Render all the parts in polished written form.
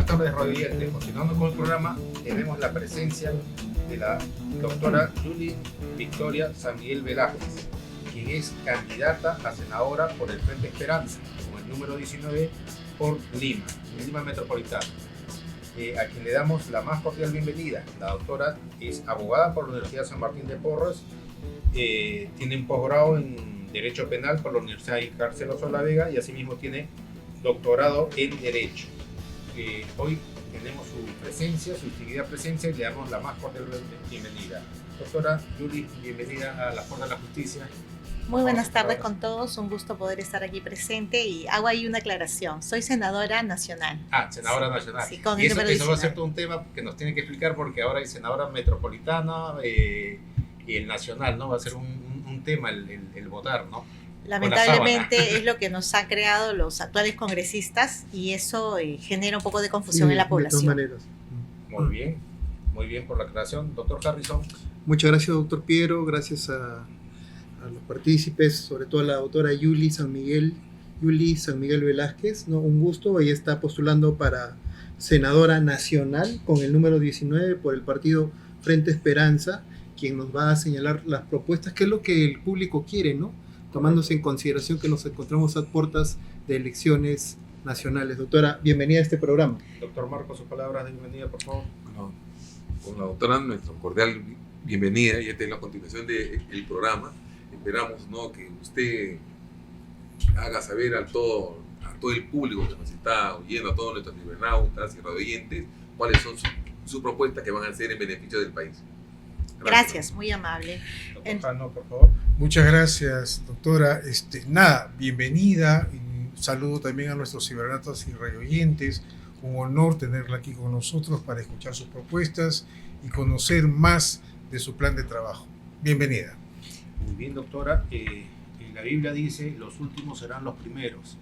Buenas tardes, radio oyentes. Continuando con el programa, tenemos la presencia de la doctora Julie Victoria San Miguel Velázquez, quien es candidata a senadora por el Frente Esperanza, con el número 19 por Lima Metropolitana, a quien le damos la más cordial bienvenida. La doctora es abogada por la Universidad San Martín de Porres, tiene un posgrado en Derecho Penal por la Universidad Carlos de la Vega y asimismo tiene doctorado en Derecho. Hoy tenemos su presencia, su distinguida presencia, y le damos la más cordial bienvenida. Doctora Julie, bienvenida a la Corte de la Justicia. Muy buenas tardes con todos, un gusto poder estar aquí presente y hago ahí una aclaración, soy senadora nacional. Senadora nacional. Sí, con y el eso va a ser todo un tema que nos tiene que explicar porque ahora hay senadora metropolitana y el nacional, ¿no? Va a ser un tema el votar, ¿no? Lamentablemente es lo que nos han creado los actuales congresistas y eso genera un poco de confusión en la población. De todas maneras. Muy bien por la aclaración. Doctor Harrison. Muchas gracias, doctor Piero, gracias a los partícipes, sobre todo a la doctora Julie San Miguel Velázquez, ¿no? Un gusto, ella está postulando para senadora nacional con el número 19 por el partido Frente Esperanza, quien nos va a señalar las propuestas, que es lo que el público quiere, ¿no? Tomándose en consideración que nos encontramos a puertas de elecciones nacionales. Doctora, bienvenida a este programa. Doctor Marcos, sus palabras de bienvenida, por favor. Bueno, con la doctora, nuestra cordial bienvenida, y esta es la continuación del programa. Esperamos, ¿no?, que usted haga saber a todo el público que nos está oyendo, a todos nuestros cibernautas y radioyentes, cuáles son sus propuestas que van a ser en beneficio del país. Gracias, muy amable. Doctor Jano, por favor. Muchas gracias, doctora. Bienvenida. Y un saludo también a nuestros cibernautas y radioyentes. Un honor tenerla aquí con nosotros para escuchar sus propuestas y conocer más de su plan de trabajo. Bienvenida. Muy bien, doctora. La Biblia dice, los últimos serán los primeros,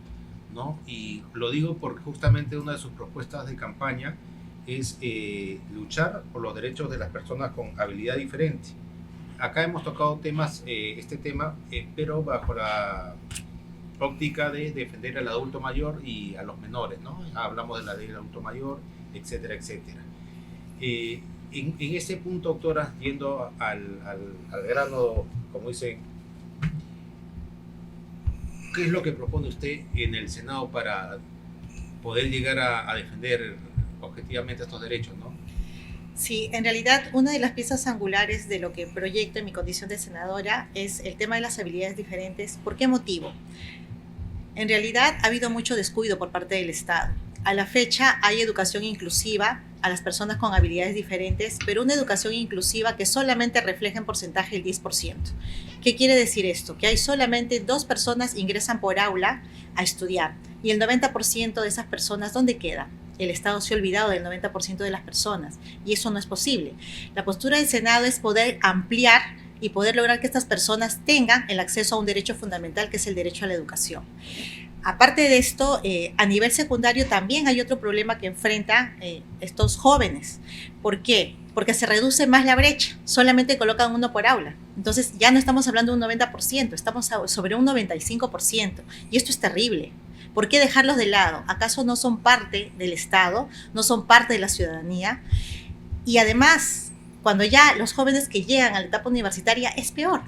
¿no? Y lo digo porque justamente una de sus propuestas de campaña es luchar por los derechos de las personas con habilidad diferente. Acá hemos tocado este tema, pero bajo la óptica de defender al adulto mayor y a los menores, ¿no? Hablamos de la ley del adulto mayor, etcétera, etcétera. En ese punto, doctora, yendo al grano, como dicen, ¿qué es lo que propone usted en el Senado para poder llegar a defender objetivamente estos derechos, ¿no? Sí, en realidad una de las piezas angulares de lo que proyecto en mi condición de senadora es el tema de las habilidades diferentes. ¿Por qué motivo? En realidad ha habido mucho descuido por parte del Estado. A la fecha hay educación inclusiva a las personas con habilidades diferentes, pero una educación inclusiva que solamente refleja en porcentaje el 10%. ¿Qué quiere decir esto? Que hay solamente 2 personas ingresan por aula a estudiar y el 90% de esas personas, ¿dónde queda? El Estado se ha olvidado del 90% de las personas y eso no es posible. La postura del Senado es poder ampliar y poder lograr que estas personas tengan el acceso a un derecho fundamental que es el derecho a la educación. Aparte de esto, a nivel secundario también hay otro problema que enfrentan estos jóvenes. ¿Por qué? Porque se reduce más la brecha, solamente colocan 1 por aula. Entonces ya no estamos hablando de un 90%, estamos sobre un 95%. Y esto es terrible. ¿Por qué dejarlos de lado? ¿Acaso no son parte del Estado? ¿No son parte de la ciudadanía? Y además, cuando ya los jóvenes que llegan a la etapa universitaria es peor.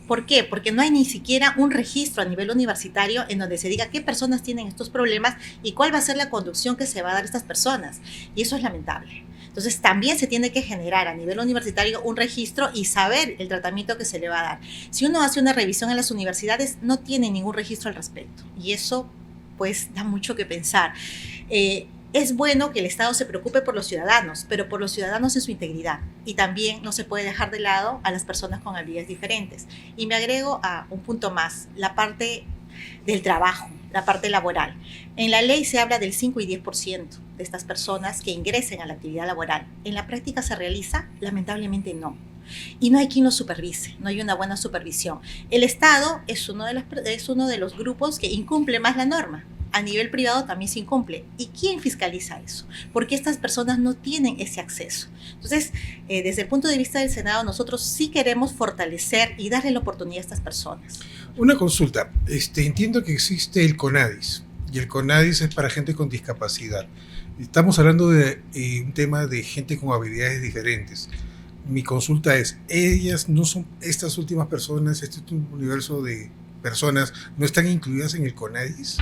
¿Por qué? Porque no hay ni siquiera un registro a nivel universitario en donde se diga qué personas tienen estos problemas y cuál va a ser la conducción que se va a dar a estas personas. Y eso es lamentable. Entonces también se tiene que generar a nivel universitario un registro y saber el tratamiento que se le va a dar. Si uno hace una revisión en las universidades, no tiene ningún registro al respecto. Y eso pues da mucho que pensar. Es bueno que el Estado se preocupe por los ciudadanos, pero por los ciudadanos en su integridad. Y también no se puede dejar de lado a las personas con habilidades diferentes. Y me agrego a un punto más, la parte del trabajo, la parte laboral. En la ley se habla del 5 y 10% de estas personas que ingresen a la actividad laboral. ¿En la práctica se realiza? Lamentablemente no. Y no hay quien lo supervise, no hay una buena supervisión. El Estado es uno de los grupos que incumple más la norma. A nivel privado también se incumple. ¿Y quién fiscaliza eso? Porque estas personas no tienen ese acceso. Entonces, desde el punto de vista del Senado, nosotros sí queremos fortalecer y darle la oportunidad a estas personas. Una consulta. Entiendo que existe el CONADIS, y el CONADIS es para gente con discapacidad. Estamos hablando de un tema de gente con habilidades diferentes. Mi consulta es, ellas no son, estas últimas personas, este universo de personas, ¿no están incluidas en el CONADIS?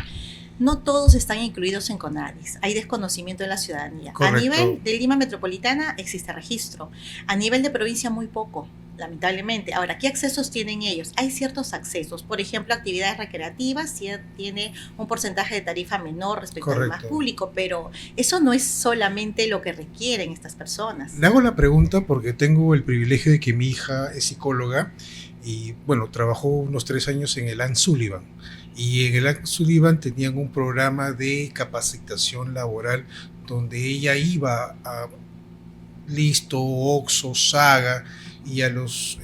No todos están incluidos en CONADIS. Hay desconocimiento en la ciudadanía. Correcto. A nivel de Lima Metropolitana existe registro. A nivel de provincia muy poco, lamentablemente. Ahora, ¿qué accesos tienen ellos? Hay ciertos accesos. Por ejemplo, actividades recreativas tiene un porcentaje de tarifa menor respecto al más público, pero eso no es solamente lo que requieren estas personas. Le hago la pregunta porque tengo el privilegio de que mi hija es psicóloga y, bueno, trabajó unos 3 años en el Ann Sullivan. Y en el Ann Sullivan tenían un programa de capacitación laboral donde ella iba a Listo, Oxxo, Saga, y a los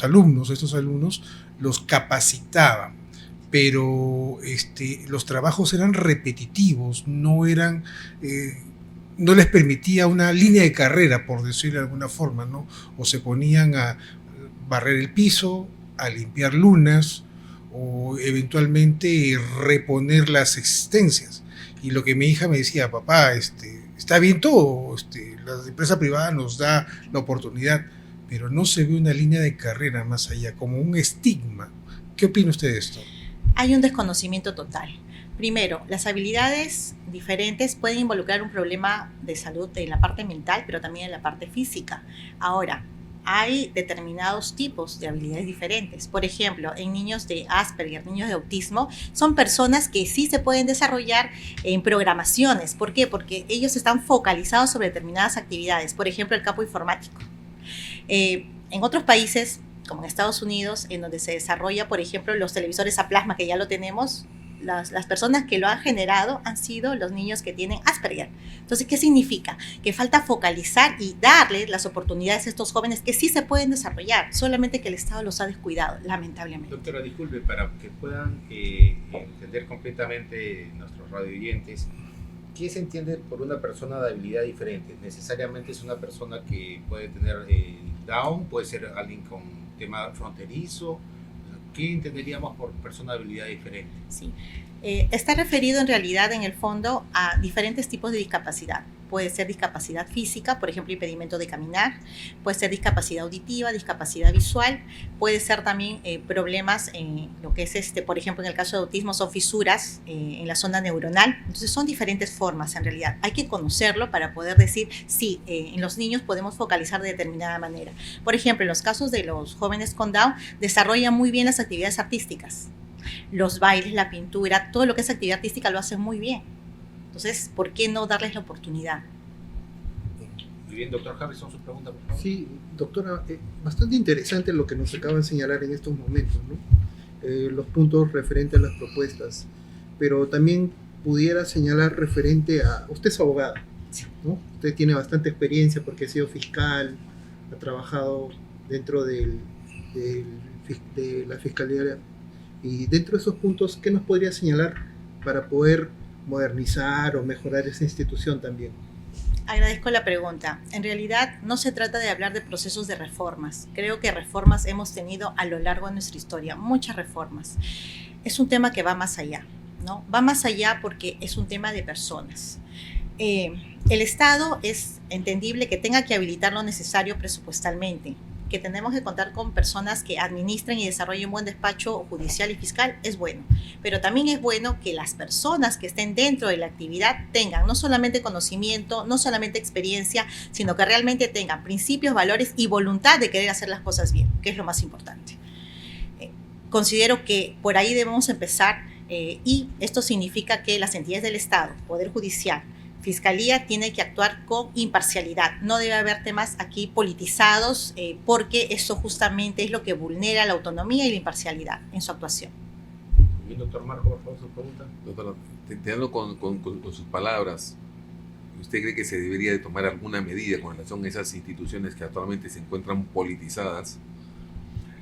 alumnos, estos alumnos, los capacitaban. Pero los trabajos eran repetitivos, no les permitía una línea de carrera, por decirlo de alguna forma, ¿no? O se ponían a barrer el piso, a limpiar lunas, o eventualmente reponer las existencias. Y lo que mi hija me decía, papá, está bien todo, la empresa privada nos da la oportunidad, pero no se ve una línea de carrera más allá, como un estigma. ¿Qué opina usted de esto? Hay un desconocimiento total. Primero, las habilidades diferentes pueden involucrar un problema de salud en la parte mental, pero también en la parte física. Ahora, hay determinados tipos de habilidades diferentes. Por ejemplo, en niños de Asperger, niños de autismo, son personas que sí se pueden desarrollar en programaciones. ¿Por qué? Porque ellos están focalizados sobre determinadas actividades. Por ejemplo, el campo informático. En otros países, como en Estados Unidos, en donde se desarrolla, por ejemplo, los televisores a plasma, que ya lo tenemos, las personas que lo han generado han sido los niños que tienen Asperger. Entonces, ¿qué significa? Que falta focalizar y darles las oportunidades a estos jóvenes que sí se pueden desarrollar, solamente que el Estado los ha descuidado, lamentablemente. Doctora, disculpe, para que puedan entender completamente nuestros radioyentes, ¿qué se entiende por una persona de habilidad diferente? ¿Necesariamente es una persona que puede tener Down? ¿Puede ser alguien con tema fronterizo? ¿Qué entenderíamos por persona de habilidad diferente? Sí. Está referido en realidad en el fondo a diferentes tipos de discapacidad. Puede ser discapacidad física, por ejemplo, impedimento de caminar, puede ser discapacidad auditiva, discapacidad visual, puede ser también problemas en lo que es, por ejemplo, en el caso de autismo son fisuras en la zona neuronal. Entonces son diferentes formas en realidad. Hay que conocerlo para poder decir, sí, en los niños podemos focalizar de determinada manera. Por ejemplo, en los casos de los jóvenes con Down, desarrollan muy bien las actividades artísticas. Los bailes, la pintura, todo lo que es actividad artística lo hacen muy bien. Entonces, ¿por qué no darles la oportunidad? Muy bien, doctor Harrison, su pregunta, por favor. Sí, doctora, bastante interesante lo que nos acaba de señalar en estos momentos, ¿no? Los puntos referentes a las propuestas, pero también pudiera señalar referente a... Usted es abogada, ¿no? Usted tiene bastante experiencia porque ha sido fiscal, ha trabajado dentro de la fiscalía, y dentro de esos puntos, ¿qué nos podría señalar para poder modernizar o mejorar esa institución también? Agradezco la pregunta. En realidad no se trata de hablar de procesos de reformas. Creo que reformas hemos tenido a lo largo de nuestra historia, muchas reformas. Es un tema que va más allá, ¿no? Va más allá porque es un tema de personas. El Estado es entendible que tenga que habilitar lo necesario presupuestalmente, que tenemos que contar con personas que administren y desarrollen un buen despacho judicial y fiscal, es bueno. Pero también es bueno que las personas que estén dentro de la actividad tengan no solamente conocimiento, no solamente experiencia, sino que realmente tengan principios, valores y voluntad de querer hacer las cosas bien, que es lo más importante. Considero que por ahí debemos empezar y esto significa que las entidades del Estado, Poder Judicial, Fiscalía tiene que actuar con imparcialidad. No debe haber temas aquí politizados porque eso justamente es lo que vulnera la autonomía y la imparcialidad en su actuación. Muy bien, doctor Marco, por favor, su pregunta. Doctora, teniendo con sus palabras, ¿usted cree que se debería de tomar alguna medida con relación a esas instituciones que actualmente se encuentran politizadas?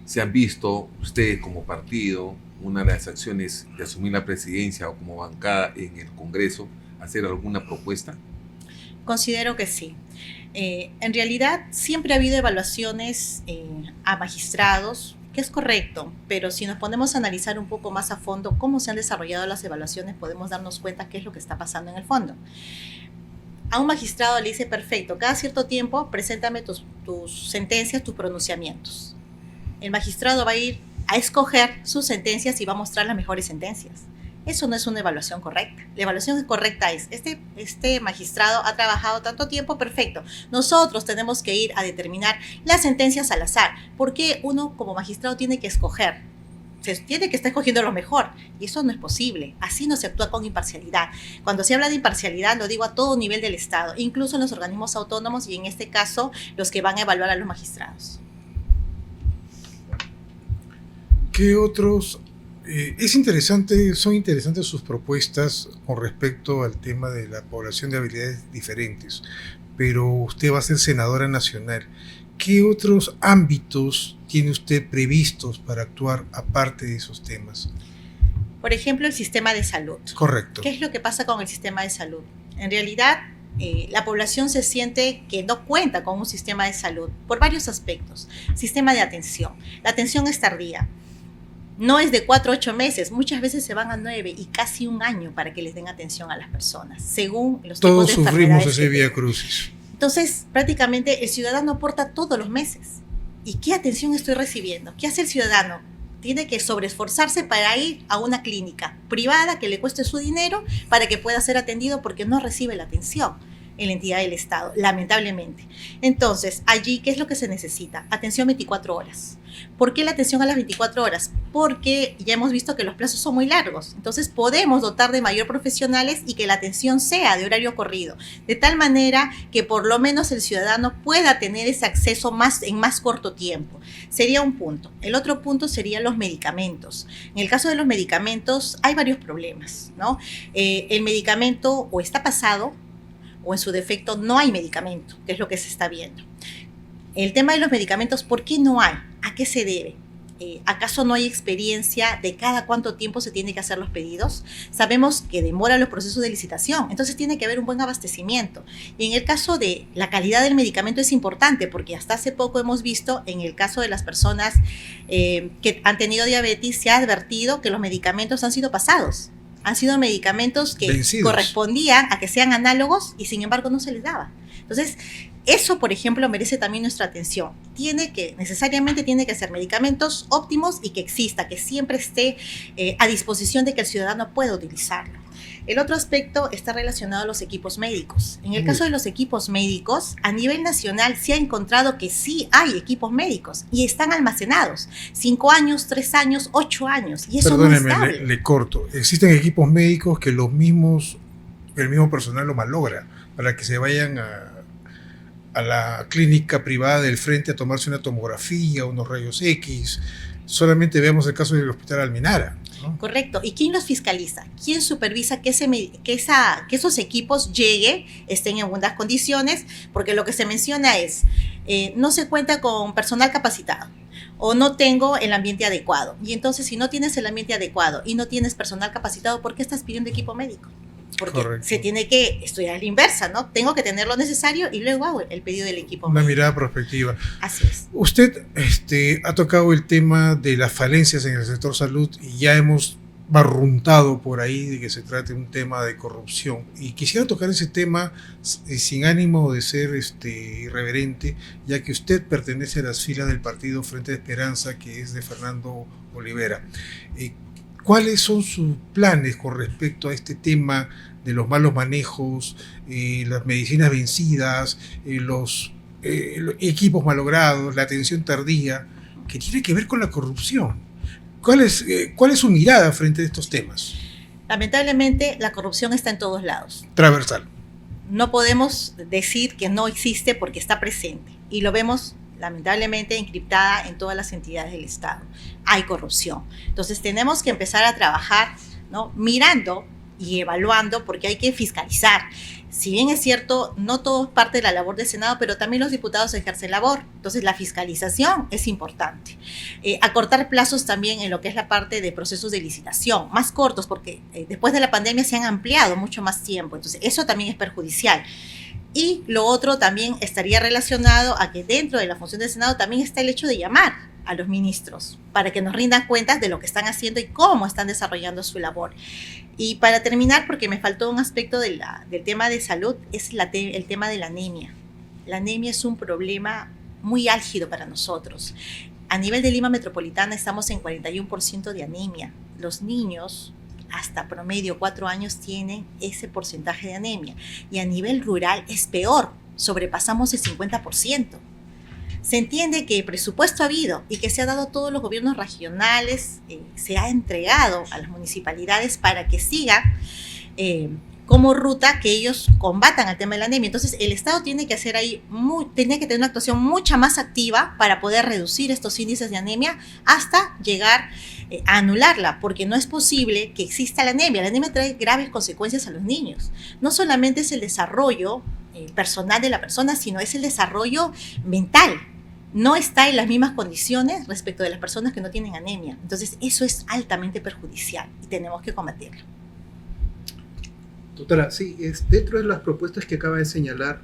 ¿Se han visto ustedes como partido, una de las acciones de asumir la presidencia o como bancada en el Congreso, hacer alguna propuesta? Considero que sí. En realidad siempre ha habido evaluaciones a magistrados que es correcto, pero si nos ponemos a analizar un poco más a fondo cómo se han desarrollado las evaluaciones, podemos darnos cuenta qué es lo que está pasando en el fondo. A un magistrado le dice, perfecto, cada cierto tiempo preséntame tus sentencias, tus pronunciamientos. El magistrado va a ir a escoger sus sentencias y va a mostrar las mejores sentencias. Eso no es una evaluación correcta. La evaluación correcta es, este magistrado ha trabajado tanto tiempo, perfecto. Nosotros tenemos que ir a determinar las sentencias al azar, porque uno como magistrado tiene que escoger. Se tiene que estar escogiendo lo mejor, y eso no es posible. Así no se actúa con imparcialidad. Cuando se habla de imparcialidad, lo digo a todo nivel del Estado, incluso en los organismos autónomos y en este caso los que van a evaluar a los magistrados. ¿Qué otros? Son interesantes sus propuestas con respecto al tema de la población de habilidades diferentes, pero usted va a ser senadora nacional. ¿Qué otros ámbitos tiene usted previstos para actuar aparte de esos temas? Por ejemplo, el sistema de salud. Correcto. ¿Qué es lo que pasa con el sistema de salud? En realidad, la población se siente que no cuenta con un sistema de salud por varios aspectos. Sistema de atención. La atención es tardía. No es de 4 a 8 meses, muchas veces se van a 9 y casi 1 año para que les den atención a las personas, según los tipos Todos de sufrimos enfermedades ese que vía tengan. crucis. Entonces, prácticamente el ciudadano aporta todos los meses. ¿Y qué atención estoy recibiendo? ¿Qué hace el ciudadano? Tiene que sobreesforzarse para ir a una clínica privada que le cueste su dinero para que pueda ser atendido porque no recibe la atención en la entidad del Estado, lamentablemente. Entonces, allí, ¿qué es lo que se necesita? Atención 24 horas. ¿Por qué la atención a las 24 horas? Porque ya hemos visto que los plazos son muy largos. Entonces, podemos dotar de mayor profesionales y que la atención sea de horario corrido, de tal manera que por lo menos el ciudadano pueda tener ese acceso en más corto tiempo. Sería un punto. El otro punto serían los medicamentos. En el caso de los medicamentos, hay varios problemas, ¿no? El medicamento o está pasado, o en su defecto no hay medicamento, que es lo que se está viendo. El tema de los medicamentos, ¿por qué no hay? ¿A qué se debe? ¿Acaso no hay experiencia de cada cuánto tiempo se tiene que hacer los pedidos? Sabemos que demora los procesos de licitación, entonces tiene que haber un buen abastecimiento. Y en el caso de la calidad del medicamento es importante, porque hasta hace poco hemos visto, en el caso de las personas que han tenido diabetes, se ha advertido que los medicamentos han sido pasados. Han sido medicamentos que vencidos, correspondían a que sean análogos y sin embargo no se les daba. Entonces, eso, por ejemplo, merece también nuestra atención. Necesariamente tiene que ser medicamentos óptimos y que exista, que siempre esté a disposición de que el ciudadano pueda utilizarlo. El otro aspecto está relacionado a los equipos médicos. En el caso de los equipos médicos, a nivel nacional se ha encontrado que sí hay equipos médicos y están almacenados 5 años, 3 años, 8 años. Y eso no es estable. Le corto. Existen equipos médicos que el mismo personal lo malogra para que se vayan a la clínica privada del frente a tomarse una tomografía, unos rayos X. Solamente veamos el caso del Hospital Almenara, ¿no? Correcto. ¿Y quién los fiscaliza? ¿Quién supervisa que esos equipos estén en buenas condiciones? Porque lo que se menciona es, no se cuenta con personal capacitado o no tengo el ambiente adecuado. Y entonces, si no tienes el ambiente adecuado y no tienes personal capacitado, ¿por qué estás pidiendo equipo médico? Porque correcto, se tiene que estudiar a la inversa, ¿no? Tengo que tener lo necesario y luego hago el pedido del equipo una médico. mirada prospectiva. Así es. Usted ha tocado el tema de las falencias en el sector salud y ya hemos barruntado por ahí de que se trate un tema de corrupción. Y quisiera tocar ese tema sin ánimo de ser irreverente, ya que usted pertenece a las filas del partido Frente de Esperanza, que es de Fernando Olivera. ¿Cuáles son sus planes con respecto a este tema de los malos manejos, las medicinas vencidas, los equipos malogrados, la atención tardía, que tiene que ver con la corrupción? ¿Cuál es su mirada frente a estos temas? Lamentablemente, la corrupción está en todos lados. Transversal. No podemos decir que no existe porque está presente. Y lo vemos lamentablemente encriptada en todas las entidades del Estado. Hay corrupción. Entonces tenemos que empezar a trabajar, ¿no? Mirando y evaluando, porque hay que fiscalizar. Si bien es cierto, no todo es parte de la labor del Senado, pero también los diputados ejercen labor. Entonces la fiscalización es importante. Acortar plazos también en lo que es la parte de procesos de licitación, más cortos, porque después de la pandemia se han ampliado mucho más tiempo. Entonces eso también es perjudicial. Y lo otro también estaría relacionado a que dentro de la función del Senado también está el hecho de llamar a los ministros para que nos rindan cuentas de lo que están haciendo y cómo están desarrollando su labor. Y para terminar, porque me faltó un aspecto del tema de salud, es el tema de la anemia. La anemia es un problema muy álgido para nosotros. A nivel de Lima Metropolitana estamos en 41% de anemia. Los niños hasta promedio 4 años tienen ese porcentaje de anemia. Y a nivel rural es peor, sobrepasamos el 50%. Se entiende que presupuesto ha habido y que se ha dado a todos los gobiernos regionales, se ha entregado a las municipalidades para que siga como ruta que ellos combatan el tema de la anemia. Entonces el Estado tiene que hacer ahí, tiene que tener una actuación mucha más activa para poder reducir estos índices de anemia hasta llegar a anularla, porque no es posible que exista la anemia. La anemia trae graves consecuencias a los niños. No solamente es el desarrollo personal de la persona, sino es el desarrollo mental. No está en las mismas condiciones respecto de las personas que no tienen anemia. Entonces, eso es altamente perjudicial y tenemos que combatirlo. Doctora, sí, dentro de las propuestas que acaba de señalar,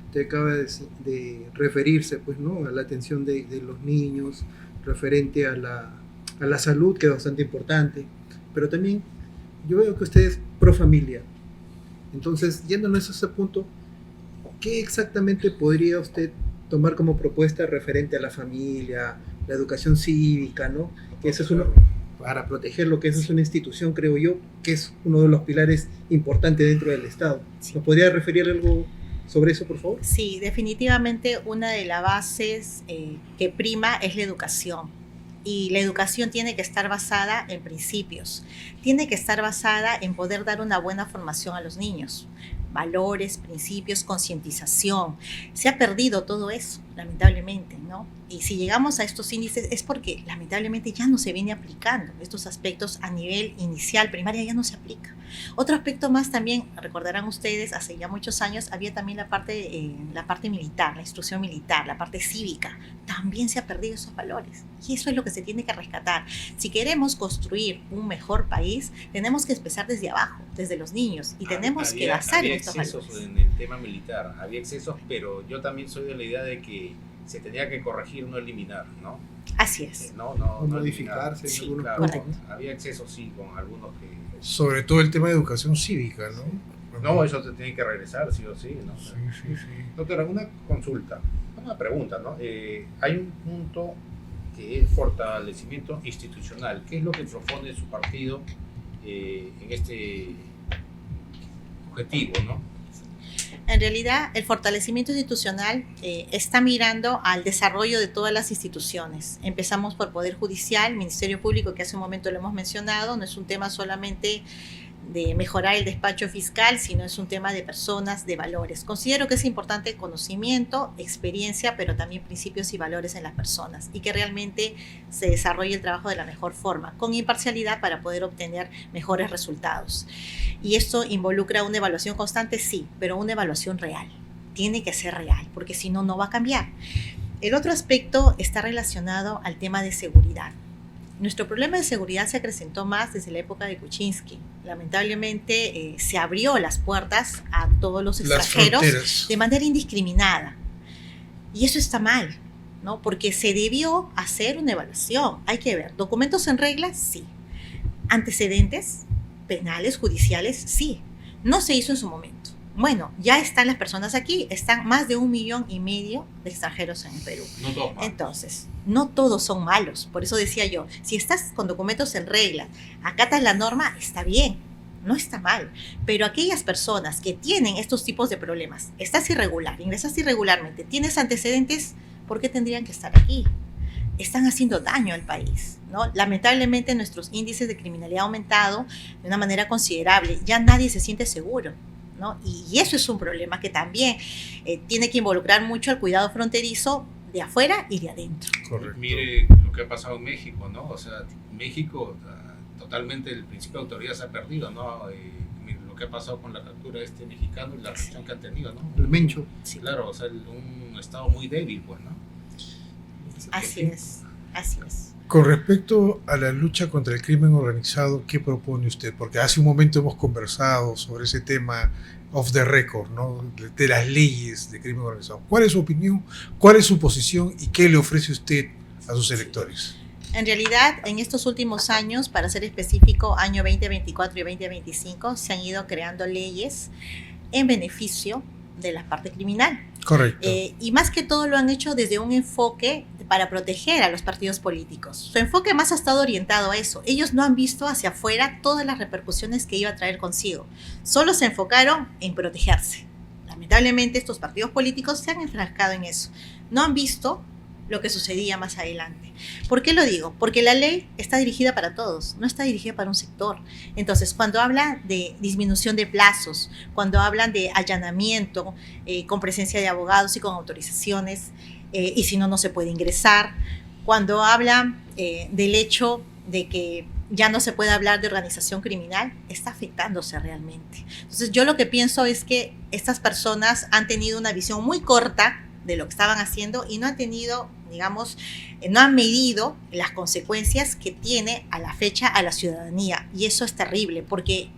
usted acaba de referirse, pues, ¿no?, a la atención de los niños, referente a la salud, que es bastante importante, pero también yo veo que usted es pro familia. Entonces, yéndonos a ese punto, ¿qué exactamente podría usted tomar como propuesta referente a la familia, la educación cívica, ¿no? Que eso es para proteger lo que es una institución, creo yo, que es uno de los pilares importantes dentro del Estado. ¿Nos podría referir algo sobre eso, por favor? Sí, definitivamente una de las bases que prima es la educación. Y la educación tiene que estar basada en principios, tiene que estar basada en poder dar una buena formación a los niños. Valores, principios, concientización. Se ha perdido todo eso, lamentablemente, ¿no? Y si llegamos a estos índices es porque lamentablemente ya no se viene aplicando estos aspectos a nivel inicial, primaria ya no se aplica. Otro aspecto más también, recordarán ustedes, hace ya muchos años había también la parte militar, la instrucción militar, la parte cívica. También se ha perdido esos valores y eso es lo que se tiene que rescatar. Si queremos construir un mejor país, tenemos que empezar desde abajo, desde los niños, y tenemos que basar en estos valores. Había excesos en el tema militar, había excesos, pero yo también soy de la idea de que se tenía que corregir, no eliminar, ¿no? Así es. No modificarse en algunos puntos. Había excesos, sí, con algunos que... Sobre todo el tema de educación cívica, ¿no? No, eso se tiene que regresar, sí o sí, ¿no? Sí. Doctora, una consulta, una pregunta, ¿no? Hay un punto que es fortalecimiento institucional. ¿Qué es lo que propone su partido en este objetivo, ¿no? En realidad, el fortalecimiento institucional está mirando al desarrollo de todas las instituciones. Empezamos por Poder Judicial, Ministerio Público, que hace un momento lo hemos mencionado. No es un tema solamente de mejorar el despacho fiscal, sino es un tema de personas, de valores. Considero que es importante conocimiento, experiencia, pero también principios y valores en las personas y que realmente se desarrolle el trabajo de la mejor forma, con imparcialidad para poder obtener mejores resultados. Y esto involucra una evaluación constante, sí, pero una evaluación real. Tiene que ser real, porque si no, no va a cambiar. El otro aspecto está relacionado al tema de seguridad. Nuestro problema de seguridad se acrecentó más desde la época de Kuczynski. Lamentablemente se abrió las puertas a todos los extranjeros de manera indiscriminada. Y eso está mal, ¿no? Porque se debió hacer una evaluación. Hay que ver, ¿documentos en regla? Sí. ¿Antecedentes penales, judiciales? Sí. No se hizo en su momento. Bueno, ya están las personas aquí, están más de 1,5 millones de extranjeros en el Perú. No todos malos. Entonces, no todos son malos. Por eso decía yo, si estás con documentos en regla, acatas la norma, está bien, no está mal. Pero aquellas personas que tienen estos tipos de problemas, estás irregular, ingresas irregularmente, tienes antecedentes, ¿por qué tendrían que estar aquí? Están haciendo daño al país, ¿no? Lamentablemente nuestros índices de criminalidad han aumentado de una manera considerable. Ya nadie se siente seguro, ¿no? Y eso es un problema que también tiene que involucrar mucho al cuidado fronterizo de afuera y de adentro. Correcto. Mire lo que ha pasado en México, ¿no? O sea, México totalmente el principio de autoridad se ha perdido, ¿no? Mire lo que ha pasado con la captura de este mexicano y la reacción que han tenido, ¿no? El Mencho. Sí, claro, o sea, un estado muy débil, pues, ¿no? Así es, así es. Con respecto a la lucha contra el crimen organizado, ¿qué propone usted? Porque hace un momento hemos conversado sobre ese tema off the record, ¿no? De las leyes de crimen organizado. ¿Cuál es su opinión? ¿Cuál es su posición? ¿Y qué le ofrece usted a sus electores. En realidad, en estos últimos años, para ser específico, año 2024 y 2025, se han ido creando leyes en beneficio de la parte criminal. Correcto. Y más que todo lo han hecho desde un enfoque para proteger a los partidos políticos. Su enfoque más ha estado orientado a eso. Ellos no han visto hacia afuera todas las repercusiones que iba a traer consigo. Solo se enfocaron en protegerse. Lamentablemente, estos partidos políticos se han enfrascado en eso. No han visto lo que sucedía más adelante. ¿Por qué lo digo? Porque la ley está dirigida para todos, no está dirigida para un sector. Entonces, cuando habla de disminución de plazos, cuando hablan de allanamiento con presencia de abogados y con autorizaciones, y si no, no se puede ingresar, cuando hablan del hecho de que ya no se puede hablar de organización criminal, está afectándose realmente. Entonces, yo lo que pienso es que estas personas han tenido una visión muy corta de lo que estaban haciendo y no han tenido, digamos, no han medido las consecuencias que tiene a la fecha a la ciudadanía. Y eso es terrible, porque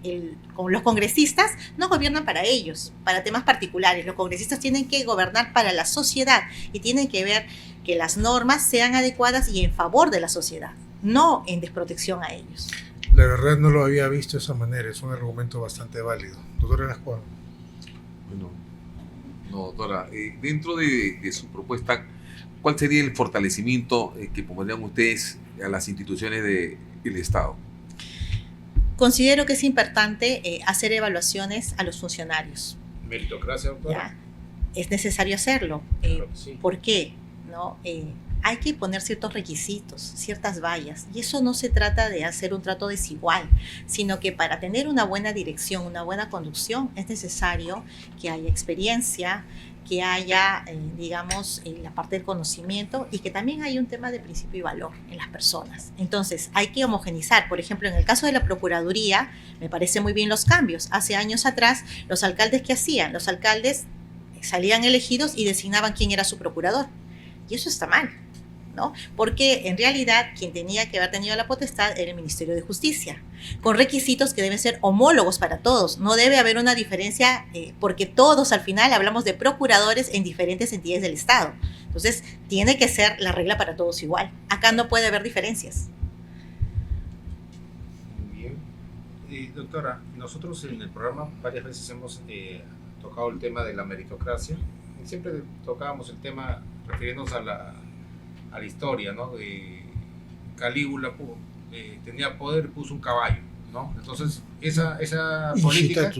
los congresistas no gobiernan para ellos, para temas particulares. Los congresistas tienen que gobernar para la sociedad y tienen que ver que las normas sean adecuadas y en favor de la sociedad, no en desprotección a ellos. La verdad no lo había visto de esa manera, es un argumento bastante válido. Doctora Lascuaga. Bueno, no, doctora, dentro de su propuesta, ¿cuál sería el fortalecimiento que pondrían ustedes a las instituciones del Estado? Considero que es importante hacer evaluaciones a los funcionarios. Meritocracia, doctora. ¿Ya? Es necesario hacerlo. Claro que sí. ¿Por qué? ¿No? Hay que poner ciertos requisitos, ciertas vallas, y eso no se trata de hacer un trato desigual, sino que para tener una buena dirección, una buena conducción, es necesario que haya experiencia, que haya, digamos, la parte del conocimiento y que también haya un tema de principio y valor en las personas. Entonces, hay que homogenizar. Por ejemplo, en el caso de la Procuraduría, me parece muy bien los cambios. Hace años atrás, los alcaldes, ¿qué hacían? Los alcaldes salían elegidos y designaban quién era su procurador. Y eso está mal, ¿no? Porque en realidad quien tenía que haber tenido la potestad era el Ministerio de Justicia, con requisitos que deben ser homólogos para todos. No debe haber una diferencia porque todos al final hablamos de procuradores en diferentes entidades del Estado. Entonces, tiene que ser la regla para todos igual. Acá no puede haber diferencias. Muy bien. Doctora, nosotros en el programa varias veces hemos tocado el tema de la meritocracia. Y siempre tocábamos el tema refiriéndonos a la historia, ¿no? Calígula tenía poder, puso un caballo, ¿no? Entonces, esa política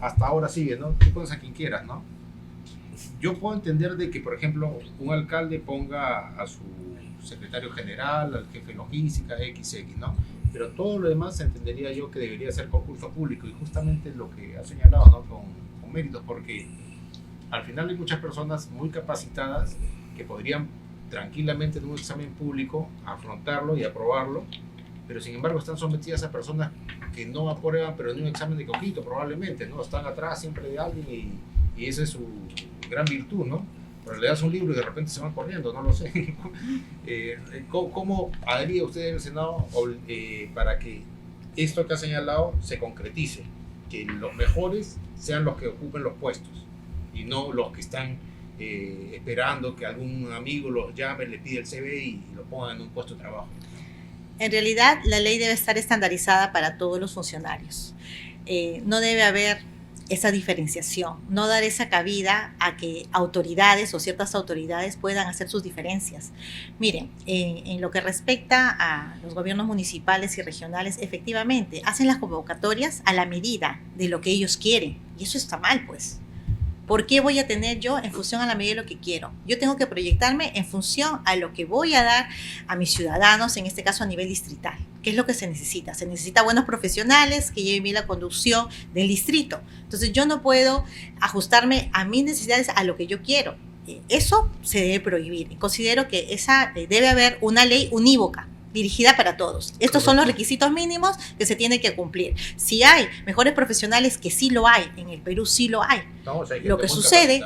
hasta ahora sigue, ¿no? Tú pones a quien quieras, ¿no? Yo puedo entender de que, por ejemplo, un alcalde ponga a su secretario general, al jefe de logística, XX, ¿no? Pero todo lo demás entendería yo que debería ser concurso público, y justamente lo que ha señalado, ¿no? Con méritos, porque al final hay muchas personas muy capacitadas que podrían tranquilamente en un examen público afrontarlo y aprobarlo, pero sin embargo están sometidas a personas que no aprueban, pero en un examen de coquito probablemente, ¿no? Están atrás siempre de alguien y esa es su gran virtud, ¿no? Pero le das un libro y de repente se van corriendo, no lo sé. ¿Cómo haría usted en el Senado para que esto que ha señalado se concretice? Que los mejores sean los que ocupen los puestos y no los que están esperando que algún amigo los llame, le pide el CV y lo pongan en un puesto de trabajo. En realidad, la ley debe estar estandarizada para todos los funcionarios. No debe haber esa diferenciación, no dar esa cabida a que autoridades o ciertas autoridades puedan hacer sus diferencias. Miren, en lo que respecta a los gobiernos municipales y regionales, efectivamente, hacen las convocatorias a la medida de lo que ellos quieren, y eso está mal, pues. ¿Por qué voy a tener yo en función a la medida de lo que quiero? Yo tengo que proyectarme en función a lo que voy a dar a mis ciudadanos, en este caso a nivel distrital. ¿Qué es lo que se necesita? Se necesita buenos profesionales que lleven bien la conducción del distrito. Entonces yo no puedo ajustarme a mis necesidades, a lo que yo quiero. Eso se debe prohibir. Y considero que debe haber una ley unívoca, dirigida para todos. Estos son los requisitos mínimos que se tienen que cumplir. Si hay mejores profesionales, que sí lo hay, en el Perú sí lo hay. No, o sea, lo que sucede,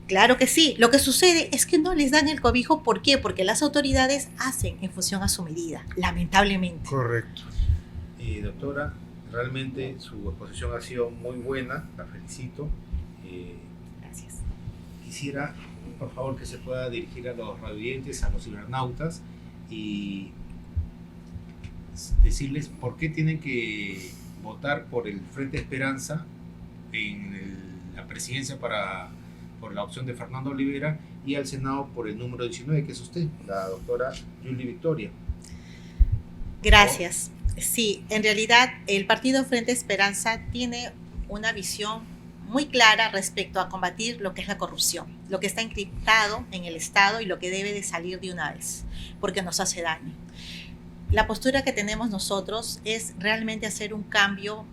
claro que sí, lo que sucede es que no les dan el cobijo. ¿Por qué? Porque las autoridades hacen en función a su medida, lamentablemente. Correcto. Doctora, realmente su exposición ha sido muy buena, la felicito. Gracias. Quisiera, por favor, que se pueda dirigir a los radioyentes, a los cibernautas, y decirles por qué tienen que votar por el Frente Esperanza en la presidencia por la opción de Fernando Olivera y al Senado por el número 19, que es usted, la doctora Yuli Victoria. Gracias. Sí, en realidad el partido Frente Esperanza tiene una visión muy clara respecto a combatir lo que es la corrupción, lo que está encriptado en el Estado y lo que debe de salir de una vez, porque nos hace daño. La postura que tenemos nosotros es realmente hacer un cambio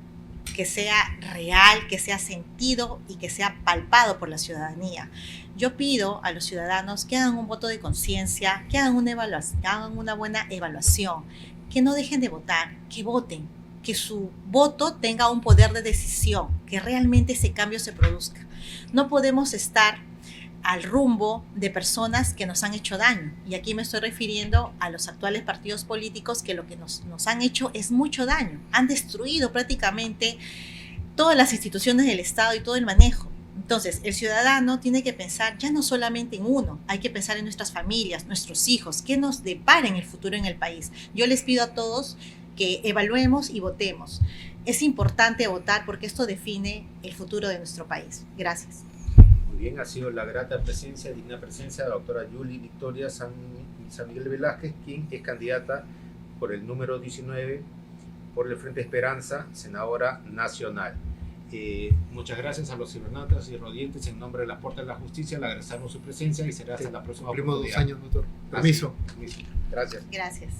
que sea real, que sea sentido y que sea palpado por la ciudadanía. Yo pido a los ciudadanos que hagan un voto de conciencia, que hagan una buena evaluación, que no dejen de votar, que voten, que su voto tenga un poder de decisión, que realmente ese cambio se produzca. No podemos estar al rumbo de personas que nos han hecho daño. Y aquí me estoy refiriendo a los actuales partidos políticos que lo que nos han hecho es mucho daño. Han destruido prácticamente todas las instituciones del Estado y todo el manejo. Entonces, el ciudadano tiene que pensar ya no solamente en uno, hay que pensar en nuestras familias, nuestros hijos, qué nos depara en el futuro en el país. Yo les pido a todos que evaluemos y votemos. Es importante votar porque esto define el futuro de nuestro país. Gracias. Muy bien, ha sido la grata presencia, digna presencia de la doctora Yuli Victoria San Miguel Velázquez, quien es candidata por el número 19 por el Frente Esperanza, senadora nacional. Muchas gracias a los cibernautas y rodientes en nombre de la Puerta de la Justicia. Le agradecemos su presencia y será hasta la próxima Cumplimos oportunidad. 2 años, doctor. Permiso. Permiso. Gracias. Gracias.